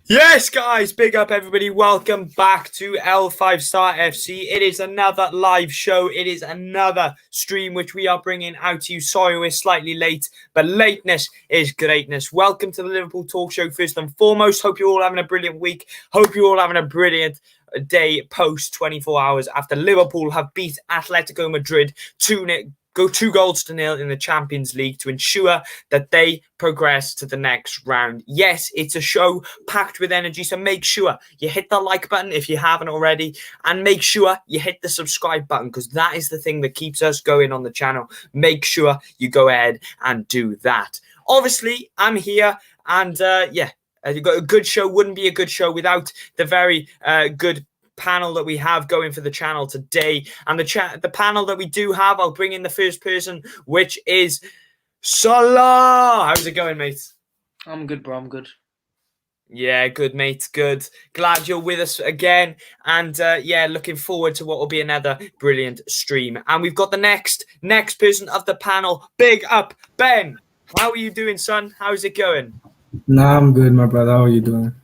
Yes, guys, big up everybody. Welcome back to L5 Star FC. It is another live show. It is another stream which we are bringing out to you. Sorry, we're slightly late, but lateness is greatness. Welcome to the Liverpool Talk Show. First and foremost, hope you're all having a brilliant week. Hope you're all having a brilliant day post 24 hours after Liverpool have beat Atletico Madrid 2-0. Go 2-0 in the Champions League to ensure that they progress to the next round. Yes, it's a show packed with energy, so make sure you hit the like button if you haven't already, and make sure you hit the subscribe button because that is the thing that keeps us going on the channel. Make sure you go ahead and do that. Obviously, I'm here, and you've got a good show. Wouldn't be a good show without the very good panel that we have going for the channel today. And the panel that we do have, I'll bring in the first person, which is Salah. How's it going, mate? I'm good, bro. I'm good. Yeah, good, mate. Good. Glad you're with us again. And looking forward to what will be another brilliant stream. And we've got the next person of the panel. Big up, Ben. How are you doing, son? How's it going? Nah, I'm good, my brother. How are you doing?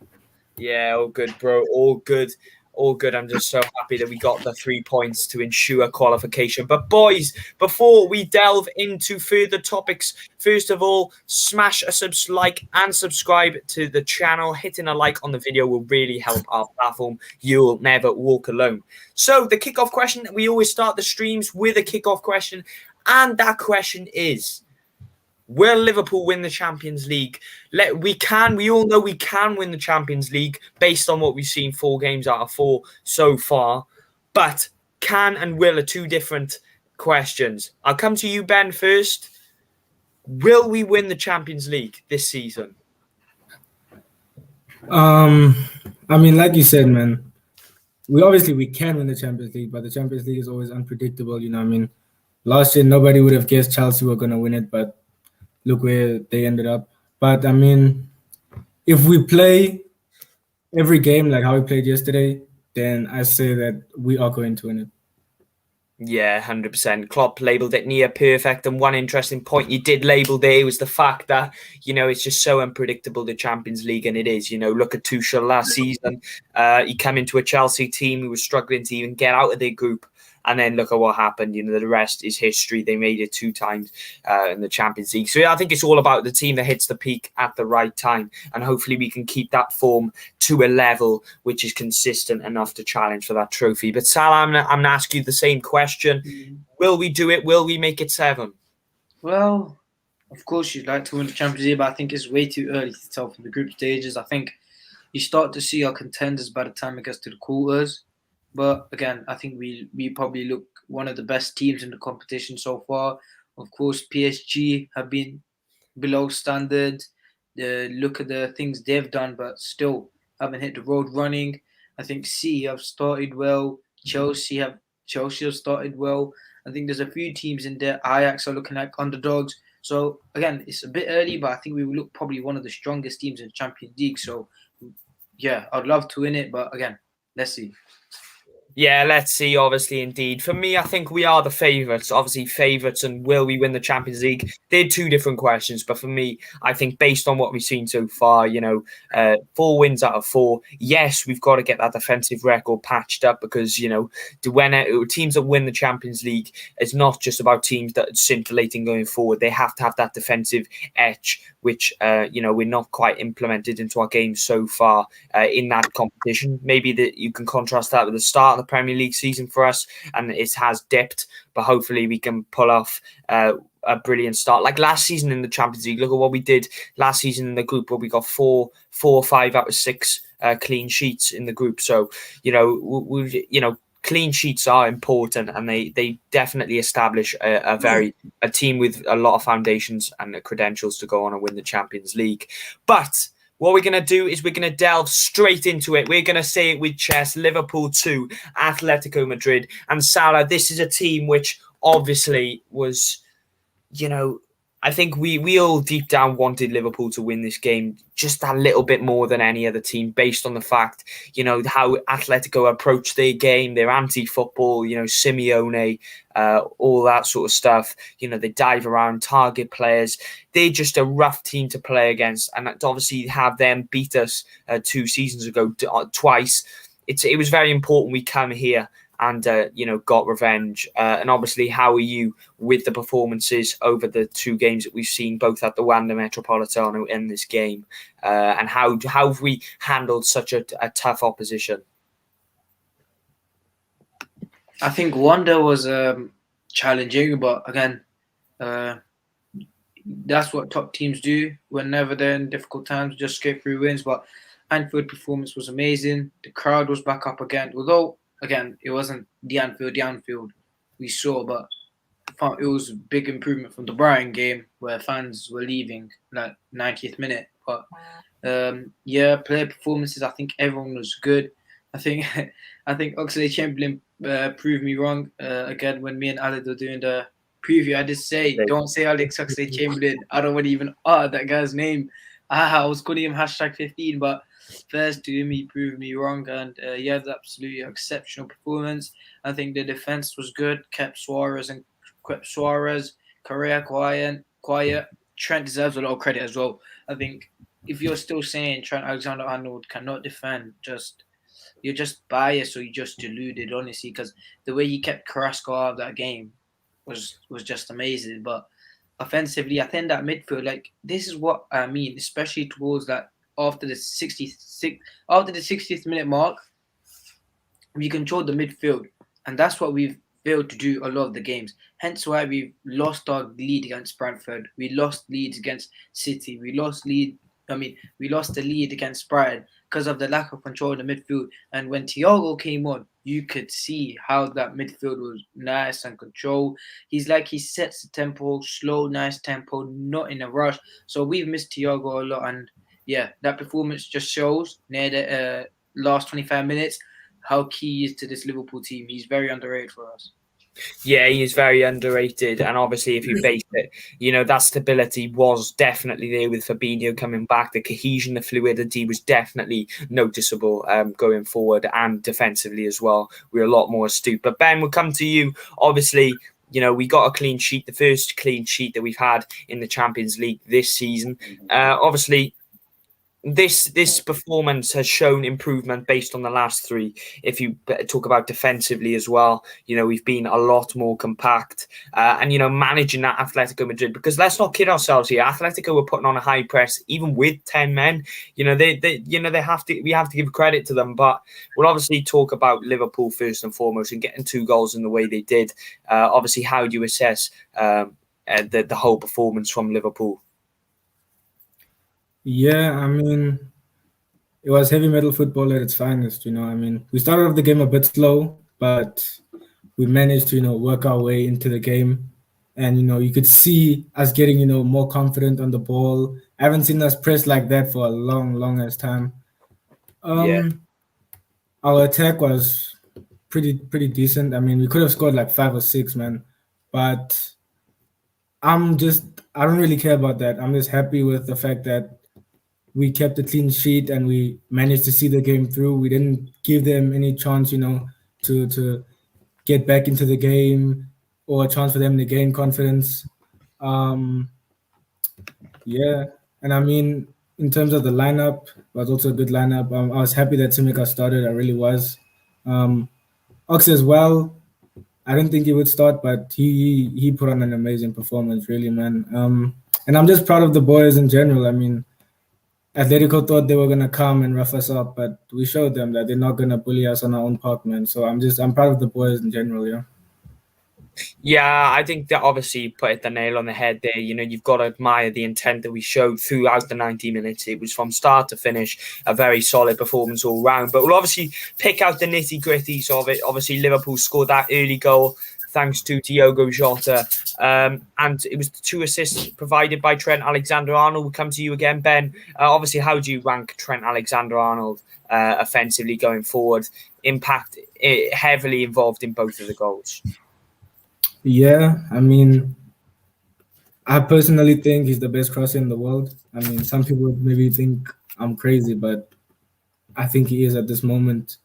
Yeah, all good, bro. All good. All good. I'm just so happy that we got the 3 points to ensure qualification. But boys, before we delve into further topics, first of all, smash a like and subscribe to the channel. Hitting a like on the video will really help our platform. You'll never walk alone. So the kickoff question, we always start the streams with a kickoff question. And that question is, will Liverpool win the Champions League? We all know we can win the Champions League based on what we've seen 4 games out of 4 so far. But can and will are two different questions. I'll come to you, Ben, first. Will we win the Champions League this season? Like you said, man, we can win the Champions League, but the Champions League is always unpredictable. Last year nobody would have guessed Chelsea were going to win it, but look where they ended up. But if we play every game like how we played yesterday, then I say that we are going to win it. Yeah, 100%. Klopp labelled it near perfect. And one interesting point you did label there was the fact that, it's just so unpredictable, the Champions League. And it is, look at Tuchel last season. He came into a Chelsea team who was struggling to even get out of their group. And then look at what happened. The rest is history. They made it 2 times in the Champions League. So I think it's all about the team that hits the peak at the right time. And hopefully we can keep that form to a level which is consistent enough to challenge for that trophy. But Salah, I'm going to ask you the same question. Will we do it? Will we make it 7? Well, of course you'd like to win the Champions League, but I think it's way too early to tell from the group stages. I think you start to see our contenders by the time it gets to the quarters. But again, I think we probably look one of the best teams in the competition so far. Of course, PSG have been below standard. Look at the things they've done, but still haven't hit the road running. I think City have started well. Chelsea have started well. I think there's a few teams in there. Ajax are looking like underdogs. So again, it's a bit early, but I think we will look probably one of the strongest teams in the Champions League. So yeah, I'd love to win it, but again, let's see. Yeah, let's see, obviously, indeed. For me, I think we are the favourites. Obviously, favourites and will we win the Champions League? They're 2 different questions. But for me, I think based on what we've seen so far, 4 wins out of 4. Yes, we've got to get that defensive record patched up because, when teams that win the Champions League, it's not just about teams that are scintillating going forward. They have to have that defensive edge, which, we're not quite implemented into our game so far in that competition. Maybe that you can contrast that with the start of the Premier League season for us, and it has dipped, but hopefully we can pull off a brilliant start. Like last season in the Champions League, look at what we did last season in the group where we got 4 or 5 out of 6 clean sheets in the group. So, clean sheets are important, and they definitely establish a team with a lot of foundations and the credentials to go on and win the Champions League. But what we're going to do is we're going to delve straight into it. We're going to say it with chess. Liverpool 2, Athletico Madrid. And Salah, this is a team which obviously was, I think we all deep down wanted Liverpool to win this game just a little bit more than any other team, based on the fact, how Atletico approach their game, their anti-football, Simeone, all that sort of stuff. They dive around, target players. They're just a rough team to play against, and to obviously have them beat us 2 seasons ago twice. It was very important we come here and got revenge. And obviously, how are you with the performances over the 2 games that we've seen, both at the Wanda Metropolitano and this game? And how have we handled such a tough opposition? I think Wanda was challenging, but again, that's what top teams do whenever they're in difficult times, just skate through wins. But Anfield performance was amazing. The crowd was back up again, although, again, it wasn't the Anfield we saw, but it was a big improvement from the Brighton game where fans were leaving like 90th minute. But player performances, I think everyone was good. I think Oxlade-Chamberlain proved me wrong again when me and Alid were doing the preview. I just say, don't say Alex Oxlade-Chamberlain. I don't want to even that guy's name. I was calling him #15, but first to him, he proved me wrong. And that's absolutely exceptional performance. I think the defense was good. Kept Suarez, Correa quiet. Trent deserves a lot of credit as well. I think if you're still saying Trent Alexander-Arnold cannot defend, you're just biased or you're just deluded, honestly, because the way he kept Carrasco out of that game was just amazing. But offensively, I think that midfield, like, this is what I mean, especially towards that after the 60th minute mark, we controlled the midfield, and that's what we've failed to do a lot of the games. Hence why we've lost our lead against Brentford. We lost leads against City. We lost the lead against Brighton because of the lack of control in the midfield. And when Thiago came on, you could see how that midfield was nice and controlled. He sets the tempo, slow, nice tempo, not in a rush. So we've missed Thiago a lot. And that performance just shows near the last 25 minutes how key he is to this Liverpool team. He's very underrated for us. Yeah, he is very underrated, and obviously, if you base it, that stability was definitely there with Fabinho coming back. The cohesion, the fluidity was definitely noticeable going forward, and defensively as well. We're a lot more astute. But Ben, we'll come to you. Obviously, we got a clean sheet, the first clean sheet that we've had in the Champions League this season. Obviously, this performance has shown improvement based on the last 3. If you talk about defensively as well, we've been a lot more compact and managing that Atletico Madrid, because let's not kid ourselves here. Atletico were putting on a high press even with 10 men. We have to give credit to them, but we'll obviously talk about Liverpool first and foremost, and getting 2 goals in the way they did. Obviously, how do you assess the whole performance from Liverpool? Yeah, I mean, it was heavy metal football at its finest. We started off the game a bit slow, but we managed to, work our way into the game. And, you could see us getting, more confident on the ball. I haven't seen us press like that for a long as time. Our attack was pretty decent. I mean, we could have scored like 5 or 6, man. But I don't really care about that. I'm just happy with the fact that we kept a clean sheet and we managed to see the game through. We didn't give them any chance, to get back into the game or a chance for them to gain confidence. And I mean, in terms of the lineup, it was also a good lineup. I was happy that Simica started. I really was. Ox as well. I didn't think he would start, but he put on an amazing performance, really, man. And I'm just proud of the boys in general. I mean, Athletico thought they were gonna come and rough us up, but we showed them that they're not gonna bully us on our own park, man. So I'm proud of the boys in general, yeah. Yeah, I think that obviously you put the nail on the head there. You've got to admire the intent that we showed throughout the 90 minutes. It was from start to finish a very solid performance all round. But we'll obviously pick out the nitty-gritties of it. Obviously, Liverpool scored that early goal thanks to Diogo Jota. And it was 2 assists provided by Trent Alexander-Arnold. We'll come to you again, Ben. Obviously, how do you rank Trent Alexander-Arnold offensively going forward? Impact heavily involved in both of the goals. Yeah, I mean, I personally think he's the best crosser in the world. I mean, some people maybe think I'm crazy, but I think he is at this moment.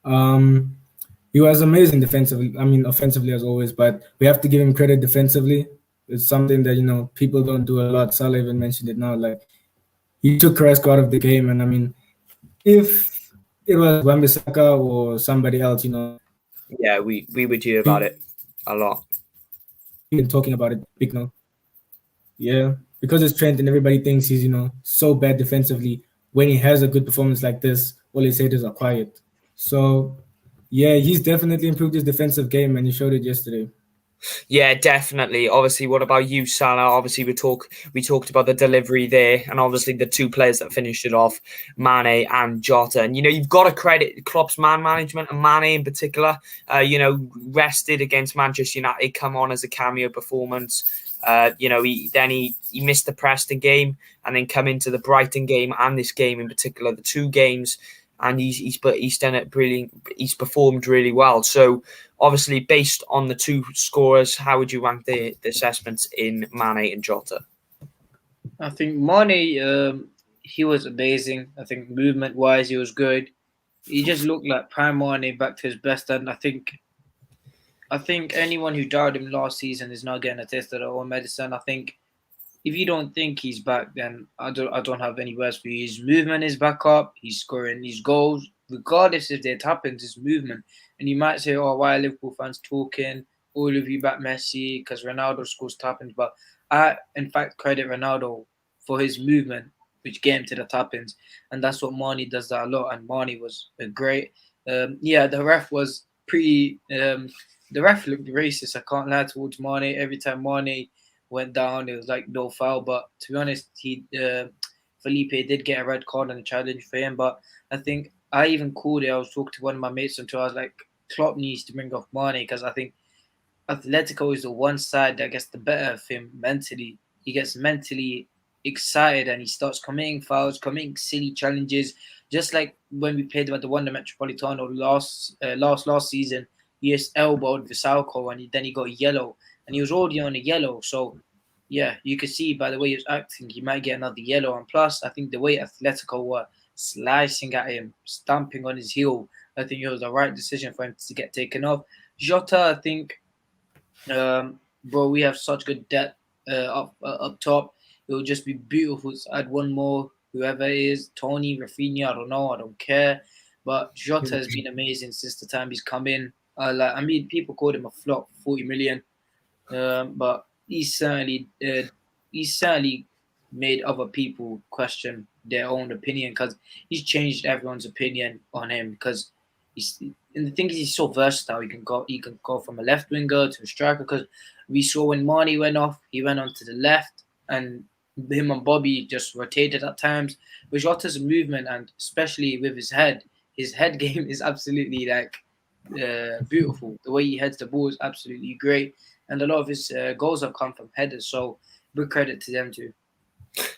Um, he was amazing defensively. I mean, offensively as always, but we have to give him credit defensively. It's something that people don't do a lot. Salah even mentioned it now. Like he took Carrasco out of the game, and I mean, if it was Wan-Bissaka or somebody else, Yeah, we would hear about it a lot. been talking about it big now. Yeah, because it's Trent and everybody thinks he's so bad defensively. When he has a good performance like this, all his haters are quiet. So yeah, he's definitely improved his defensive game, and he showed it yesterday. Yeah, definitely. Obviously, what about you, Salah? Obviously, we talked about the delivery there, and obviously the two players that finished it off, Mane and Jota. And you've got to credit Klopp's man management, and Mane in particular. Rested against Manchester United, come on as a cameo performance. He missed the Preston game, and then come into the Brighton game and this game in particular, the two games, and he's done it brilliant. He's performed really well. So obviously, based on the two scorers, how would you rank the assessments in Mane and Jota? I think Mane, he was amazing. I think movement-wise, he was good. He just looked like prime Mane back to his best, and I think anyone who doubted him last season is now getting a taste of their own medicine. I think if you don't think he's back, then I don't have any words for you. His movement is back up. He's scoring these goals, regardless if it happens. His movement, and you might say, "Oh, why are Liverpool fans talking? All of you back Messi because Ronaldo scores tap-ins." But I, in fact, credit Ronaldo for his movement, which get him to the tap-ins, and that's what Mane does that a lot. And Mane was great. The ref was pretty. The ref looked racist. I can't lie towards Mane. Every time Mane went down, it was like no foul. But to be honest, Felipe did get a red card on the challenge for him. But I think I even called it. I was talking to one of my mates until I was like, Klopp needs to bring off Mane because I think Athletico is the one side that gets the better of him mentally. He gets mentally excited and he starts committing fouls, committing silly challenges. Just like when we played at the Wanda Metropolitano last season, he just elbowed Vissalco and then he got yellow and he was already on a yellow. So yeah, you could see by the way he was acting, he might get another yellow. And plus, I think the way Atletico were slicing at him, stamping on his heel, I think it was the right decision for him to get taken off. Jota, I think, bro, we have such good depth up top. It would just be beautiful to add one more, whoever it is, Tony, Rafinha, I don't know, I don't care. But Jota has been amazing since the time he's come in. People called him a flop, 40 million. But he's certainly made other people question their own opinion because he's changed everyone's opinion on him because and the thing is he's so versatile. He can go from a left winger to a striker because we saw when Mane went off, he went on to the left and him and Bobby just rotated at times. With Jota's movement and especially with his head game is absolutely like beautiful. The way he heads the ball is absolutely great. And a lot of his goals have come from headers. So big credit to them too.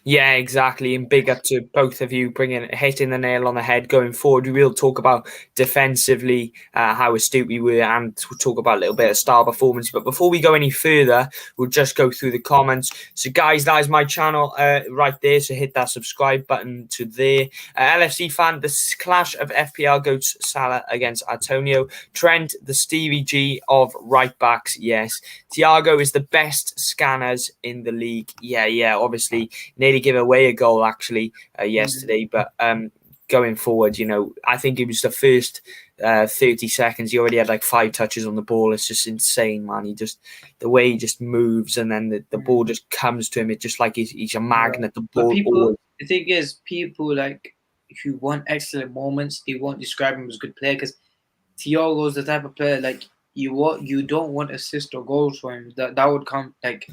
Yeah, exactly. And big up to both of you hitting the nail on the head going forward. We will talk about defensively how astute we were and we'll talk about a little bit of star performance. But before we go any further, we'll just go through the comments. So guys, that is my channel right there. So hit that subscribe button to there. LFC fan, the clash of FPL goats Salah against Antonio. Trent, the Stevie G of right backs. Yes. Thiago is the best scanners in the league. Yeah. Obviously, nearly give away a goal actually yesterday, but going forward, I think it was the first 30 seconds. He already had like 5 touches on the ball. It's just insane, man. The way he just moves and then the ball just comes to him. It's just like he's a magnet. The ball. The thing is, people like who want excellent moments, they won't describe him as a good player because Thiago's the type of player like you don't want assist or goals for him. That would come like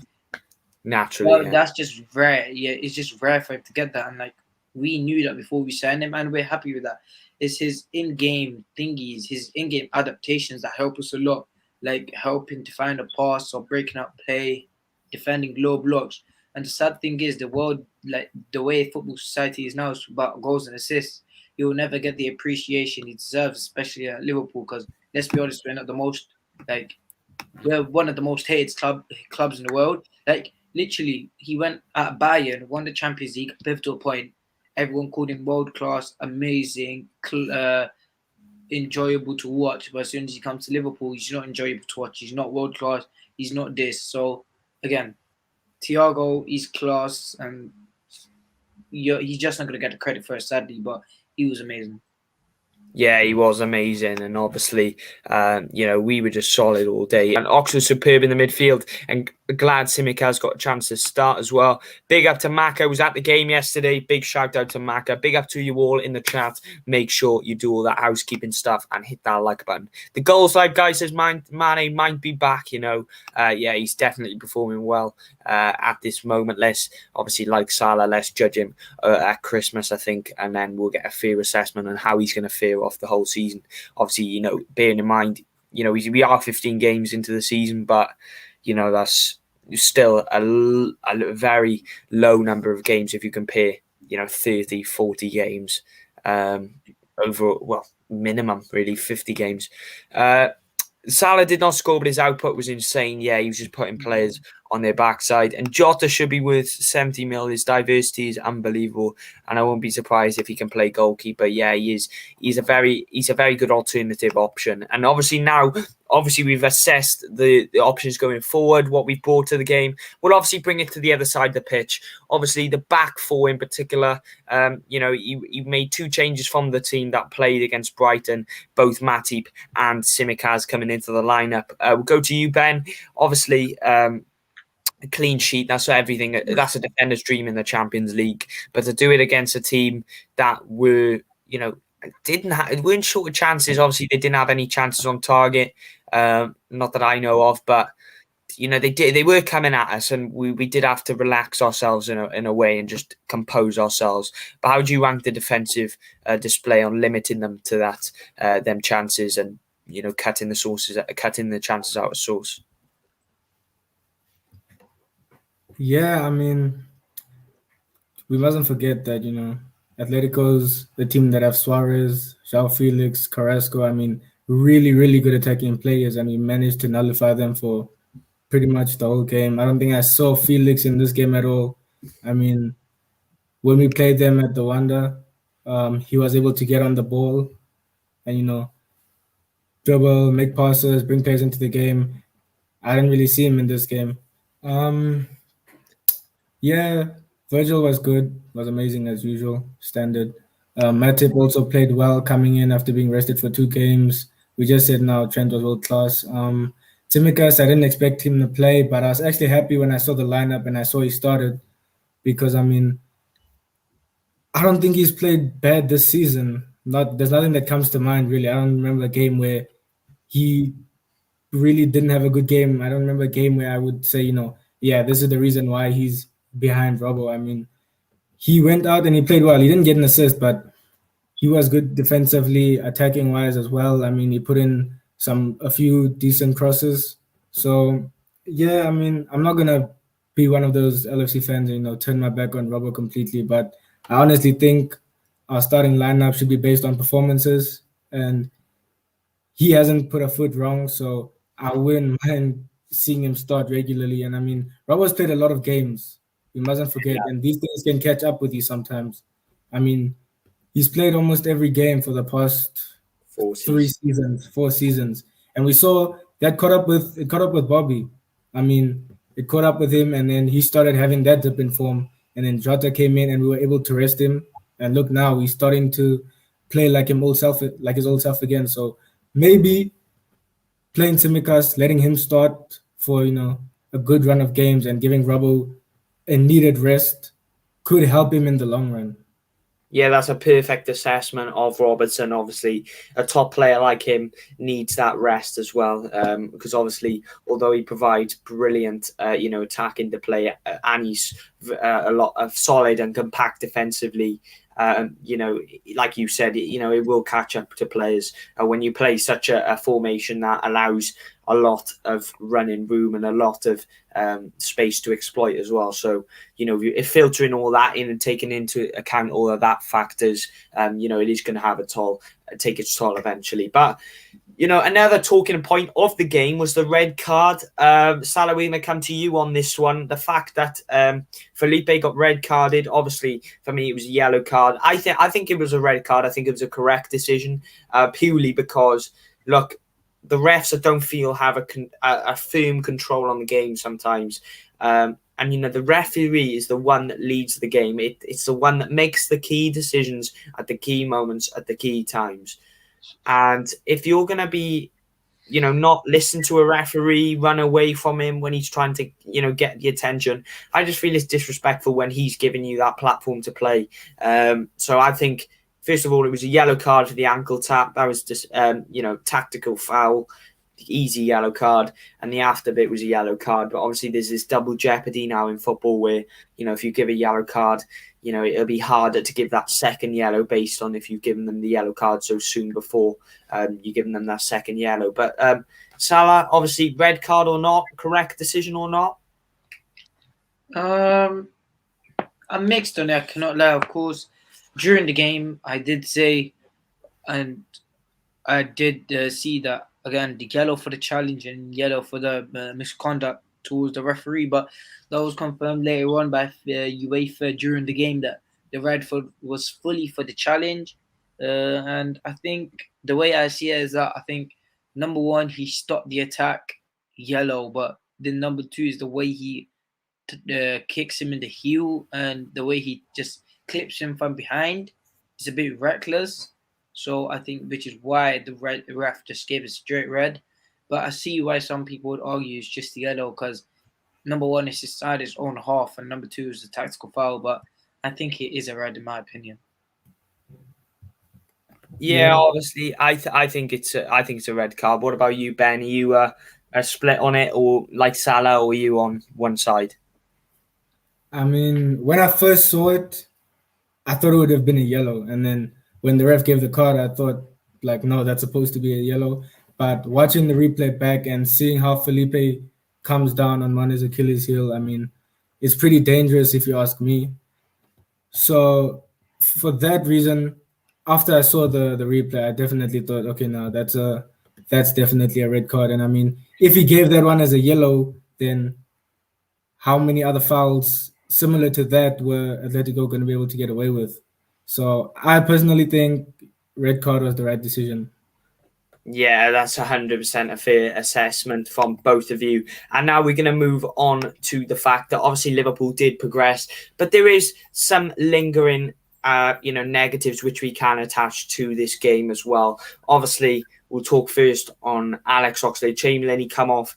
naturally. Well, that's just rare. Yeah, it's just rare for him to get that. And like we knew that before we signed him, and we're happy with that. It's his in-game thingies, his in-game adaptations that help us a lot, like helping to find a pass or breaking up play, defending low blocks. And the sad thing is, the world, like the way football society is now, is about goals and assists. He will never get the appreciation he deserves, especially at Liverpool. Because let's be honest, we're one of the most hated clubs in the world. Like literally, he went at Bayern, won the Champions League, pivotal point. Everyone called him world class, amazing, enjoyable to watch. But as soon as he comes to Liverpool, he's not enjoyable to watch. He's not world class. He's not this. So again, Thiago is class, and he's just not going to get the credit for it, sadly. But he was amazing. Yeah, he was amazing, and obviously, we were just solid all day. And Ox was superb in the midfield, and glad Tsimikas got a chance to start as well. Big up to Maka, was at the game yesterday. Big shout out to Maka. Big up to you all in the chat. Make sure you do all that housekeeping stuff and hit that like button. The goals live guy says Mane might be back. He's definitely performing well at this moment. Let's obviously, like Salah, let's judge him at Christmas, I think, and then we'll get a fair assessment on how he's going to fare off the whole season. Obviously, bearing in mind, we are 15 games into the season, but that's still a very low number of games if you compare 30, 40 games over, minimum really 50 games. Salah did not score, but his output was insane. Yeah, he was just putting players on their backside. And Jota should be worth 70 mil. His diversity is unbelievable, and I won't be surprised if he can play goalkeeper. Yeah, he is. He's a very good alternative option. And obviously we've assessed the options going forward. What we've brought to the game, we'll obviously bring it to the other side of the pitch. Obviously, the back four in particular. He made two changes from the team that played against Brighton. Both Matip and Tsimikas coming into the lineup. We'll go to you, Ben. Obviously, a clean sheet, that's everything. That's a defender's dream in the Champions League. But to do it against a team that weren't short of chances. Obviously, they didn't have any chances on target, not that I know of. But they were coming at us, and we did have to relax ourselves in a way and just compose ourselves. But how do you rank the defensive display on limiting them to that them chances and cutting the chances out of source? Yeah, I mean, we mustn't forget that, Atletico's the team that have Suarez, João Felix, Carrasco. I mean, really, really good attacking players, and we managed to nullify them for pretty much the whole game. I don't think I saw Felix in this game at all. I mean, when we played them at the Wanda, he was able to get on the ball and, dribble, make passes, bring players into the game. I didn't really see him in this game. Yeah, Virgil was good, was amazing as usual, standard. Matip also played well coming in after being rested for 2 games. We just said now Trent was world class. Tsimikas, I didn't expect him to play, but I was actually happy when I saw the lineup and I saw he started because, I mean, I don't think he's played bad this season. There's nothing that comes to mind, really. I don't remember a game where he really didn't have a good game. I don't remember a game where I would say, yeah, this is the reason why he's behind Robbo. I mean, he went out and he played well. He didn't get an assist, but he was good defensively, attacking wise as well. I mean, he put in a few decent crosses. So yeah, I mean, I'm not gonna be one of those LFC fans, turn my back on Robbo completely. But I honestly think our starting lineup should be based on performances, and he hasn't put a foot wrong. So I wouldn't mind seeing him start regularly. And I mean, Robbo's played a lot of games. We mustn't forget, and these things can catch up with you sometimes. I mean, he's played almost every game for the past 4 seasons, and we saw that caught up with Bobby. I mean, it caught up with him, and then he started having that dip in form, and then Jota came in, and we were able to rest him. And look, now he's starting to play like his old self again. So maybe playing Tsimikas, letting him start for a good run of games, and giving Robbo a needed rest could help him in the long run. Yeah, that's a perfect assessment of Robertson. Obviously, a top player like him needs that rest as well, because obviously, although he provides brilliant, attacking the play, and he's a lot of solid and compact defensively. Like you said, it will catch up to players when you play such a formation that allows a lot of running room and a lot of space to exploit as well. So, if filtering all that in and taking into account all of that factors, it is going to have take its toll eventually. But Another talking point of the game was the red card. Salah, we're going to come to you on this one. The fact that Felipe got red carded, obviously, for me, it was a yellow card. I think it was a red card. I think it was a correct decision, purely because, look, the refs I don't feel have a firm control on the game sometimes. And, the referee is the one that leads the game. It's the one that makes the key decisions at the key moments, at the key times. And if you're going to be, not listen to a referee, run away from him when he's trying to, get the attention, I just feel it's disrespectful when he's giving you that platform to play. So I think, first of all, it was a yellow card for the ankle tap. That was just, tactical foul, easy yellow card. And the after bit was a yellow card. But obviously there's this double jeopardy now in football where, if you give a yellow card, it'll be harder to give that second yellow based on if you've given them the yellow card so soon before you're giving them that second yellow. But Salah, obviously, red card or not, correct decision or not? I'm mixed on it, I cannot lie. Of course, during the game, I did say, and I did see that, again, the yellow for the challenge and yellow for the misconduct towards the referee, but that was confirmed later on by UEFA during the game that the red was fully for the challenge. And I think the way I see it is that I think, number one, he stopped the attack, yellow, but then number two is the way he kicks him in the heel and the way he just clips him from behind. It's a bit reckless. So I think, which is why the ref just gave a straight red. But I see why some people would argue it's just the yellow because, number one, it's inside his own half, and number two is a tactical foul. But I think it is a red in my opinion. Yeah, obviously, I think it's a red card. What about you, Ben? Are you a split on it, or like Salah, or are you on one side? I mean, when I first saw it, I thought it would have been a yellow, and then when the ref gave the card, I thought, like, no, that's supposed to be a yellow. But watching the replay back and seeing how Felipe comes down on Mane's Achilles heel, I mean, it's pretty dangerous if you ask me. So for that reason, after I saw the replay, I definitely thought, okay, now that's definitely a red card. And I mean, if he gave that one as a yellow, then how many other fouls similar to that were Athletico going to be able to get away with? So I personally think red card was the right decision. Yeah, that's 100% a fair assessment from both of you. And now we're going to move on to the fact that obviously Liverpool did progress, but there is some lingering, negatives which we can attach to this game as well. Obviously, we'll talk first on Alex Oxlade-Chamberlain. He come off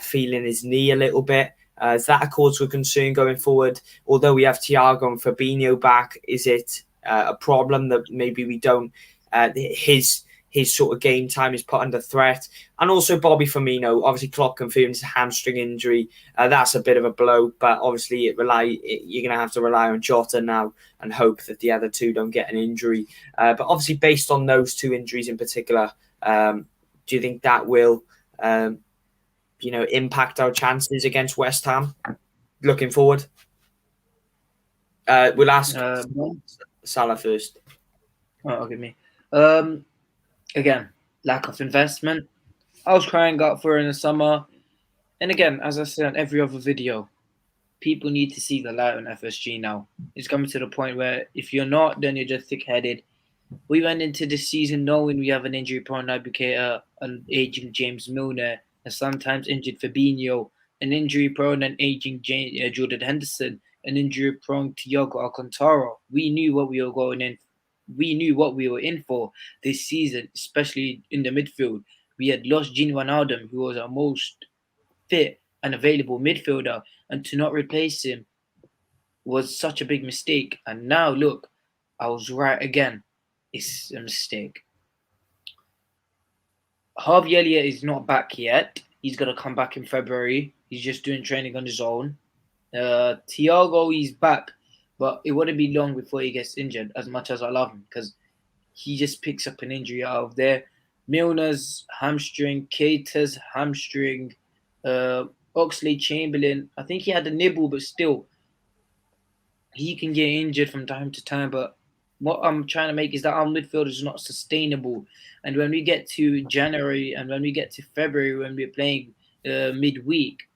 feeling his knee a little bit. Is that a cause for concern going forward? Although we have Thiago and Fabinho back, is it a problem that maybe we don't his sort of game time is put under threat? And also Bobby Firmino, obviously Klopp confirms a hamstring injury. That's a bit of a blow, but obviously you're going to have to rely on Jota now and hope that the other two don't get an injury. But obviously based on those two injuries in particular, do you think that will impact our chances against West Ham looking forward? We'll ask Salah first. Oh, okay, me. Again, lack of investment. I was crying out for it in the summer. And again, as I said on every other video, people need to see the light on FSG now. It's coming to the point where if you're not, then you're just thick-headed. We went into this season knowing we have an injury-prone Naby Keita, an aging James Milner, a sometimes injured Fabinho, an injury-prone and aging Jordan Henderson, an injury-prone Thiago Alcantara. We knew what we were going in. We knew what we were in for this season, especially in the midfield. We had lost Gini Wijnaldum, who was our most fit and available midfielder, and to not replace him was such a big mistake. And now, look, I was right again. It's a mistake. Harvey Elliott is not back yet. He's going to come back in February. He's just doing training on his own. Thiago, he's back. But it wouldn't be long before he gets injured, as much as I love him, because he just picks up an injury out of there. Milner's hamstring, Keita's hamstring, Oxlade-Chamberlain, I think he had a nibble, but still, he can get injured from time to time. But what I'm trying to make is that our midfield is not sustainable. And when we get to January and when we get to February, when we're playing midweek,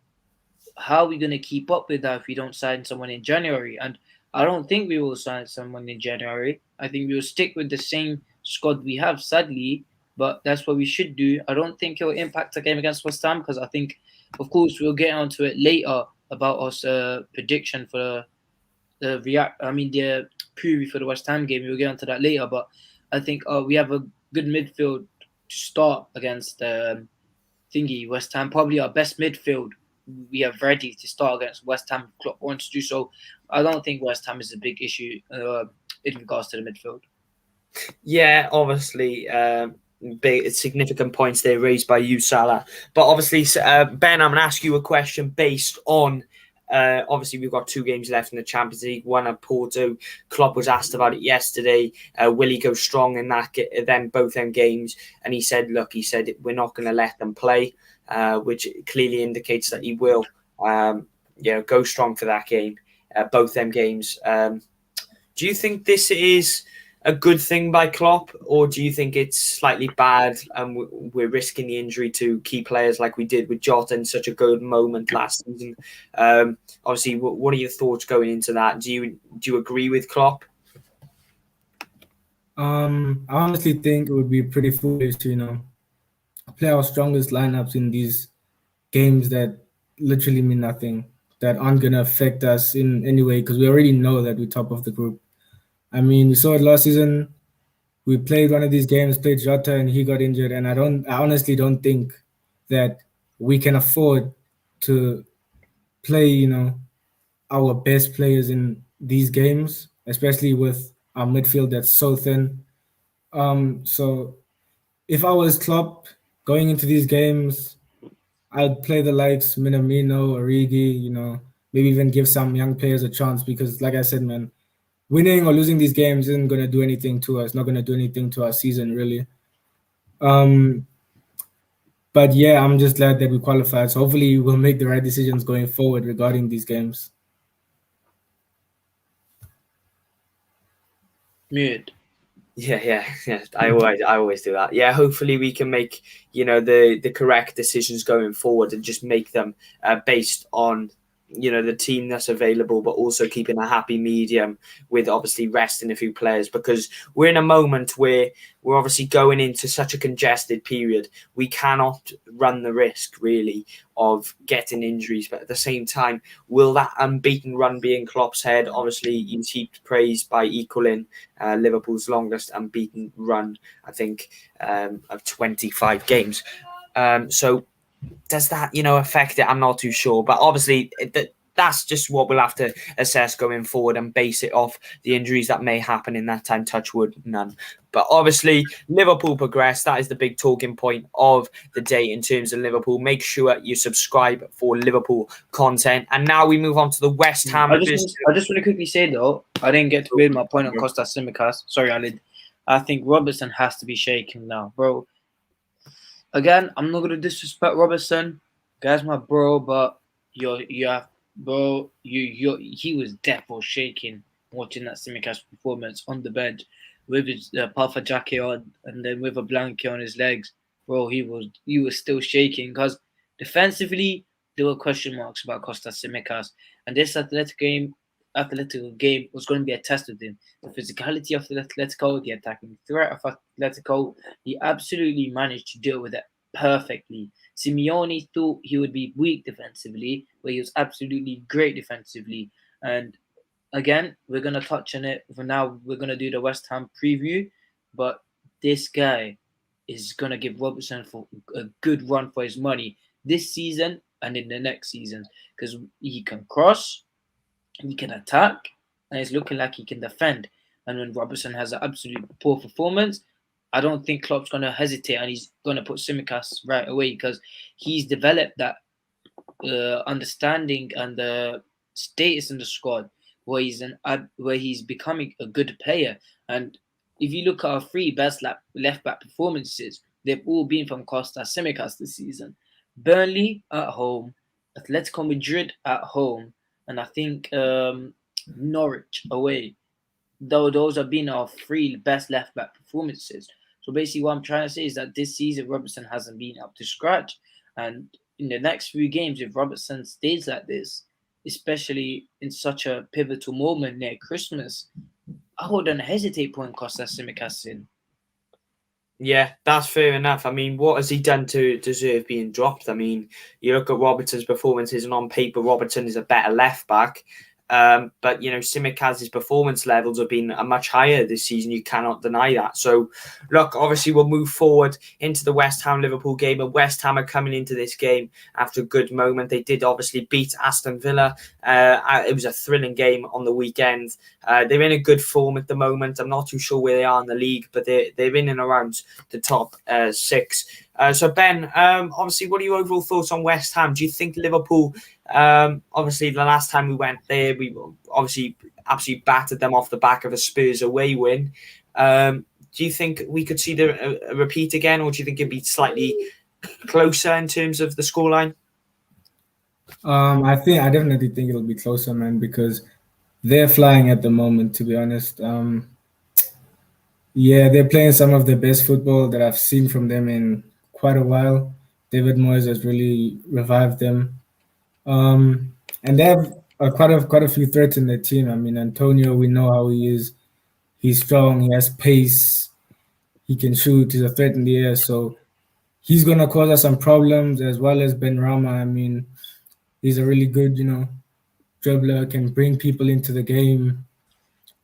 how are we going to keep up with that if we don't sign someone in January? And I don't think we will sign someone in January. I think we will stick with the same squad we have, sadly, but that's what we should do. I don't think it will impact the game against West Ham because I think, of course, we'll get onto it later about us prediction for the preview for the West Ham game. We'll get onto that later, but I think we have a good midfield to start against West Ham. Probably our best midfield we have ready to start against West Ham. Klopp wants to do so. I don't think West Ham is a big issue in regards to the midfield. Yeah, obviously, big significant points there raised by you, Salah. But obviously, Ben, I'm going to ask you a question based on. Obviously, we've got 2 games left in the Champions League. One at Porto. Klopp was asked about it yesterday. Will he go strong in both them games? And he said, "Look, we're not going to let them play," which clearly indicates that he will, go strong for that game, both them games. Do you think this is a good thing by Klopp, or do you think it's slightly bad and we're risking the injury to key players like we did with Jota in such a good moment last season? Obviously, what are your thoughts going into that? Do you agree with Klopp? I honestly think it would be pretty foolish to, play our strongest lineups in these games that literally mean nothing, that aren't going to affect us in any way, because we already know that we're top of the group. I mean, we saw it last season. We played one of these games, played Jota, and he got injured. And I honestly don't think that we can afford to play, our best players in these games, especially with our midfield that's so thin. So if I was Klopp going into these games, I'd play the likes Minamino, Origi, maybe even give some young players a chance because, like I said, man, winning or losing these games isn't going to do anything to us, not going to do anything to our season, really. But yeah, I'm just glad that we qualified. So hopefully we'll make the right decisions going forward regarding these games. Mute. Yeah. I always do that. Yeah, hopefully we can make the correct decisions going forward and just make them based on the team that's available, but also keeping a happy medium with obviously resting a few players, because we're in a moment where we're obviously going into such a congested period. We cannot run the risk really of getting injuries, but at the same time, will that unbeaten run be in Klopp's head? Obviously, he's heaped praise by equaling Liverpool's longest unbeaten run, I think, of 25 games. So does that, affect it? I'm not too sure. But obviously, that's just what we'll have to assess going forward and base it off the injuries that may happen in that time. Touch wood, none. But obviously, Liverpool progress. That is the big talking point of the day in terms of Liverpool. Make sure you subscribe for Liverpool content. And now we move on to the West Ham. I just want to quickly say, though, I didn't get to build my point on Kostas Tsimikas. Sorry, Alid. I think Robertson has to be shaken now, bro. Again, I'm not gonna disrespect Robertson, guy's my bro, but he was definitely shaking watching that Tsimikas performance on the bench with his puffer jacket on and then with a blanket on his legs, bro. He was still shaking because defensively there were question marks about Kostas Tsimikas, and this Athletico game was going to be a test of him. The physicality of the Athletico, the attacking threat of Athletico, he absolutely managed to deal with it perfectly. Simeone thought he would be weak defensively, but he was absolutely great defensively. And again, we're going to touch on it. For now, we're going to do the West Ham preview, but this guy is going to give Robertson for a good run for his money this season and in the next season, because he can cross, he can attack, and it's looking like he can defend. And when Robertson has an absolute poor performance, I don't think Klopp's going to hesitate and he's going to put Tsimikas right away, because he's developed that understanding and the status in the squad where he's becoming a good player. And if you look at our 3 best left back performances, they've all been from Kostas Tsimikas this season. Burnley at home, Atletico Madrid at home, and I think Norwich away. though those have been our 3 best left back performances. So basically, what I'm trying to say is that this season Robertson hasn't been up to scratch, and in the next few games, if Robertson stays like this, especially in such a pivotal moment near Christmas, I wouldn't hesitate putting Kostas Tsimikas in. Yeah, that's fair enough. I mean, what has he done to deserve being dropped? I mean, you look at Robertson's performances, and on paper, Robertson is a better left back. But, Tsimikas' performance levels have been much higher this season. You cannot deny that. So, look, obviously, we'll move forward into the West Ham-Liverpool game. And West Ham are coming into this game after a good moment. They did obviously beat Aston Villa. It was a thrilling game on the weekend. They're in a good form at the moment. I'm not too sure where they are in the league, but they're in and around the top 6. So, Ben, obviously, what are your overall thoughts on West Ham? Do you think Liverpool... obviously, the last time we went there, we obviously absolutely battered them off the back of a Spurs away win. Do you think we could see a repeat again, or do you think it'd be slightly closer in terms of the scoreline? I definitely think it'll be closer, man, because they're flying at the moment, to be honest. Yeah, they're playing some of the best football that I've seen from them in quite a while. David Moyes has really revived them. And they have quite a few threats in their team. I mean, Antonio, we know how he is. He's strong. He has pace. He can shoot. He's a threat in the air. So he's gonna cause us some problems, as well as Ben Rama. I mean, he's a really good, dribbler. Can bring people into the game.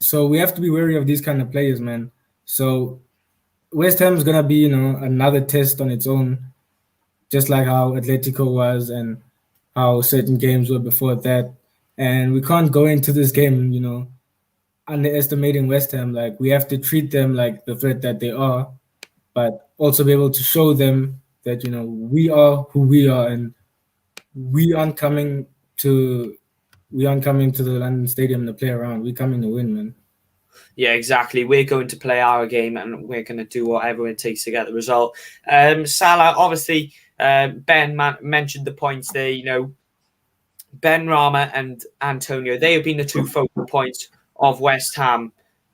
So we have to be wary of these kind of players, man. So West Ham is gonna be, another test on its own, just like how Athletico was and how certain games were before that. And we can't go into this game, underestimating West Ham. Like, we have to treat them like the threat that they are, but also be able to show them that, we are who we are, and we aren't coming to the London Stadium to play around. We're coming to win, man. Yeah, exactly. We're going to play our game, and we're going to do whatever it takes to get the result. Salah, obviously, Ben mentioned the points there. Ben Rama and Antonio, they have been the 2 focal points of West Ham.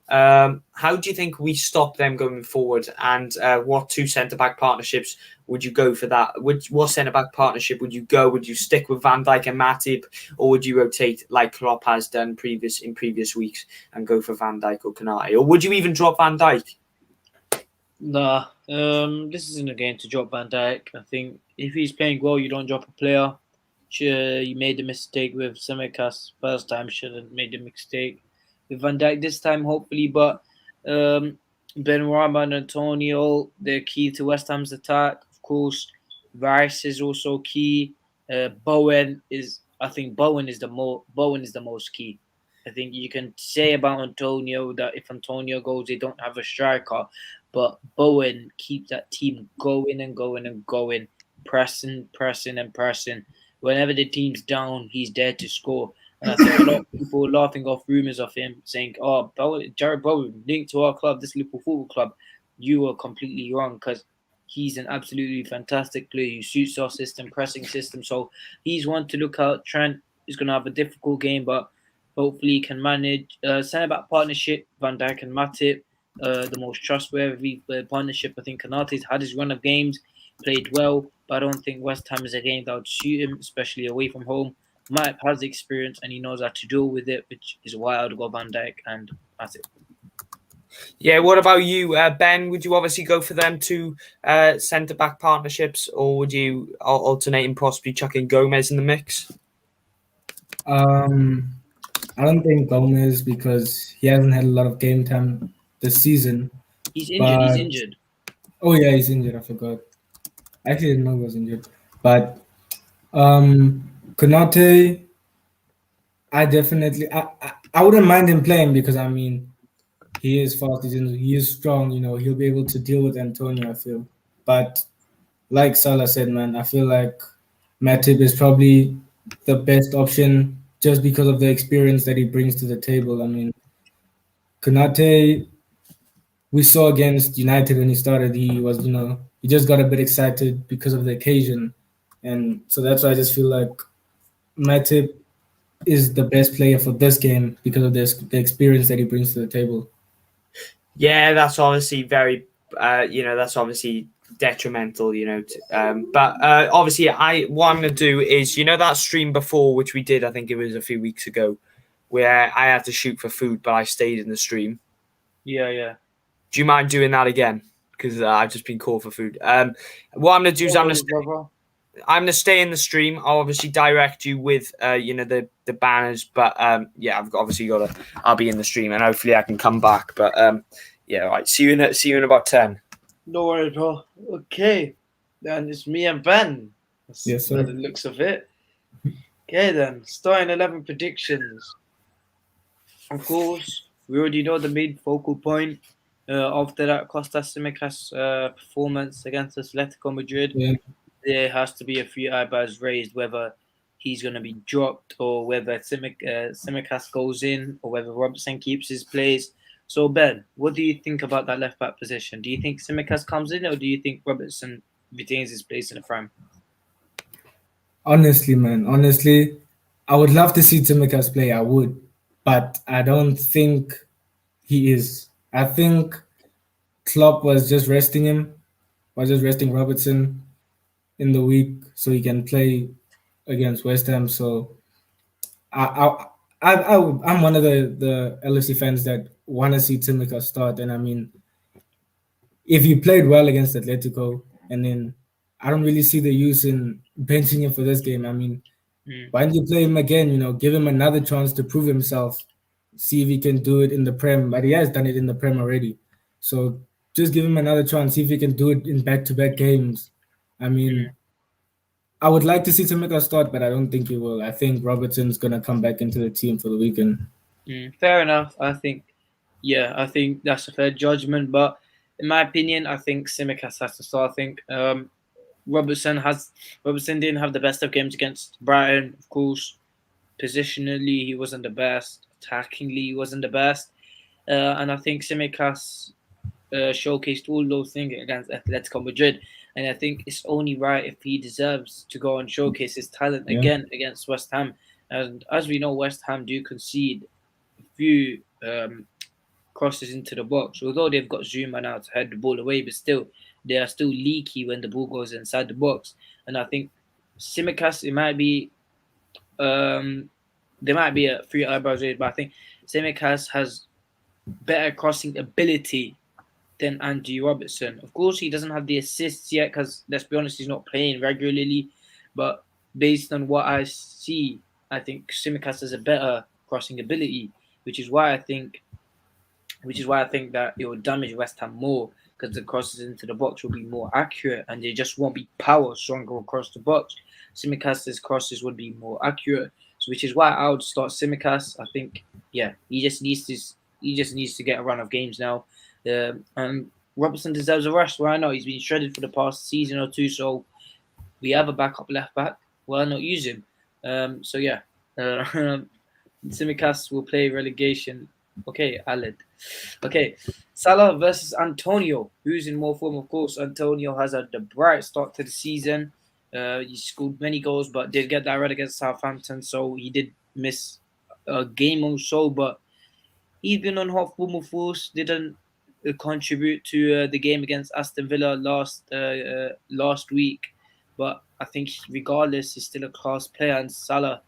How do you think we stop them going forward? And what 2 centre-back partnerships would you go for that? What centre-back partnership would you go? Would you stick with Van Dijk and Matip, or would you rotate like Klopp has done in previous weeks and go for Van Dijk or Konate? Or would you even drop Van Dijk? Nah, this isn't a game to drop Van Dijk. I think if he's playing well, you don't drop a player. Sure, you made a mistake with Tsimikas first time. Shouldn't made a mistake with Van Dijk this time, hopefully. But Ben Rama and Antonio, they're key to West Ham's attack. Of course, Rice is also key. Bowen is the most key. I think you can say about Antonio that if Antonio goes, they don't have a striker, but Bowen keeps that team going and going and going, pressing. Whenever the team's down, he's there to score. And I think a lot of people are laughing off rumours of him saying, "Oh, Jared Bowen linked to our club, this Liverpool Football Club." You were completely wrong, because he's an absolutely fantastic player who suits our system, pressing system. So he's one to look out. Trent is going to have a difficult game, but hopefully he can manage. Centre-back partnership, Van Dijk and Matip, the most trustworthy partnership. I think Konate's had his run of games, played well, but I don't think West Ham is a game that would suit him, especially away from home. Matip has the experience and he knows how to deal with it, which is why I'd go Van Dijk and Matip. Yeah, what about you, Ben? Would you obviously go for them 2 centre-back partnerships, or would you alternate and possibly chuck in Gomez in the mix? I don't think Gomez, because he hasn't had a lot of game time this season. He's injured. Oh yeah, he's injured. I forgot. I actually didn't know he was injured. But Konate, I wouldn't mind him playing, because I mean, he is fast, he is strong, he'll be able to deal with Antonio, I feel. But like Salah said, man, I feel like Matip is probably the best option just because of the experience that he brings to the table. I mean, Konate, we saw against United when he started, he was, he just got a bit excited because of the occasion. And so that's why I just feel like Matip is the best player for this game because of the experience that he brings to the table. Yeah, that's obviously very, that's obviously detrimental, but obviously, what I'm gonna do is, that stream before, which we did, I think it was a few weeks ago, where I had to shoot for food, but I stayed in the stream. Yeah. Do you mind doing that again? Because I've just been called for food. What I'm gonna do is I'm gonna stay in the stream. I'll obviously direct you with the banners, but yeah, I've obviously got to. I'll be in the stream, and hopefully I can come back. But yeah, all right. See you in about 10. No worries, bro. Okay, then it's me and Ben. Yes, sir. By the looks of it. Okay, then starting 11 predictions. Of course, we already know the main focal point. After that Costa Simicas performance against Atletico Madrid, there has to be a few eyebrows raised whether he's going to be dropped or whether Simicas goes in or whether Robertson keeps his place. So, Ben, what do you think about that left back position? Do you think Simicas comes in or do you think Robertson retains his place in the frame? Honestly, man, I would love to see Tsimikas play. I would, but I don't think he is. I think Klopp was just resting Robertson in the week so he can play against West Ham. So I'm one of the LFC fans that want to see Tsimikas start. And I mean, if he played well against Atletico, and then I don't really see the use in benching him for this game. I mean, why don't you play him again? Give him another chance to prove himself, see if he can do it in the Prem. But he has done it in the Prem already. So just give him another chance, see if he can do it in back-to-back games. I mean, I would like to see Tsimikas start, but I don't think he will. I think Robertson's going to come back into the team for the weekend. Fair enough. I think that's a fair judgment. But in my opinion, I think Tsimikas has to start. I think Robertson didn't have the best of games against Brighton, of course. Positionally, he wasn't the best. Attackingly, he wasn't the best. And I think Tsimikas showcased all those things against Atletico Madrid. And I think it's only right if he deserves to go and showcase his talent again against West Ham. And as we know, West Ham do concede a few crosses into the box. Although they've got Zuma now to head the ball away, but still, they are still leaky when the ball goes inside the box. And I think Tsimikas, it might be there might be a few eyebrows raised, but I think Tsimikas has better crossing ability than Andy Robertson. Of course, he doesn't have the assists yet because, let's be honest, he's not playing regularly. But based on what I see, I think Tsimikas has a better crossing ability, which is why I think that it will damage West Ham more because the crosses into the box will be more accurate and they just won't be power stronger across the box. Tsimikas' crosses would be more accurate, so which is why I would start Tsimikas. I think, he just needs to get a run of games now. And Robertson deserves a rest. Why not? He's been shredded for the past season or two, so we have a backup left back. Why not use him? Tsimikas will play relegation. Okay, Aled. Okay, Salah versus Antonio. Who's in more form? Of course, Antonio has had a bright start to the season. He scored many goals, but did get that red against Southampton, so he did miss a game or so. But he's been on hot form, of course. Didn't contribute to the game against Aston Villa last week. But I think regardless, he's still a class player. And Salah,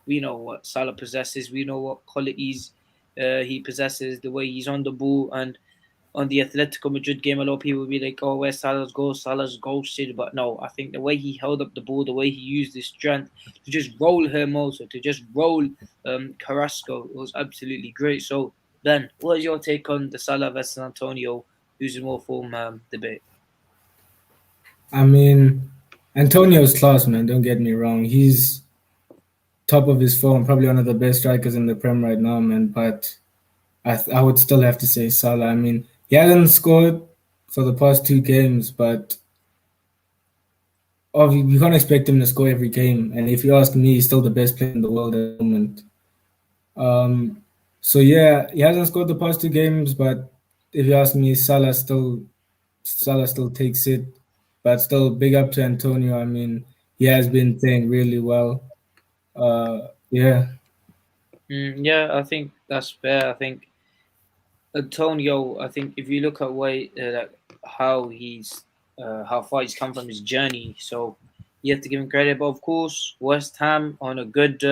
we know what Salah possesses. We know what qualities he possesses, the way he's on the ball. And on the Atletico Madrid game, a lot of people will be like, oh, where's Salah's goal? Salah's ghosted. But no, I think the way he held up the ball, the way he used his strength to just roll Hermoso, to just roll Carrasco, was absolutely great. So, Ben, what is your take on the Salah versus Antonio, who's in more form debate? I mean, Antonio's class, man. Don't get me wrong. He's top of his form, probably one of the best strikers in the Prem right now, man. But I would still have to say Salah. I mean, he hasn't scored for the past 2 games, but you can't expect him to score every game. And if you ask me, he's still the best player in the world at the moment. So yeah, he hasn't scored the past 2 games, but if you ask me, Salah still takes it. But still, big up to Antonio. I mean, he has been playing really well. Yeah. Yeah, I think that's fair. I think Antonio. I think if you look at like how far he's come from his journey, so you have to give him credit. But of course, West Ham on a good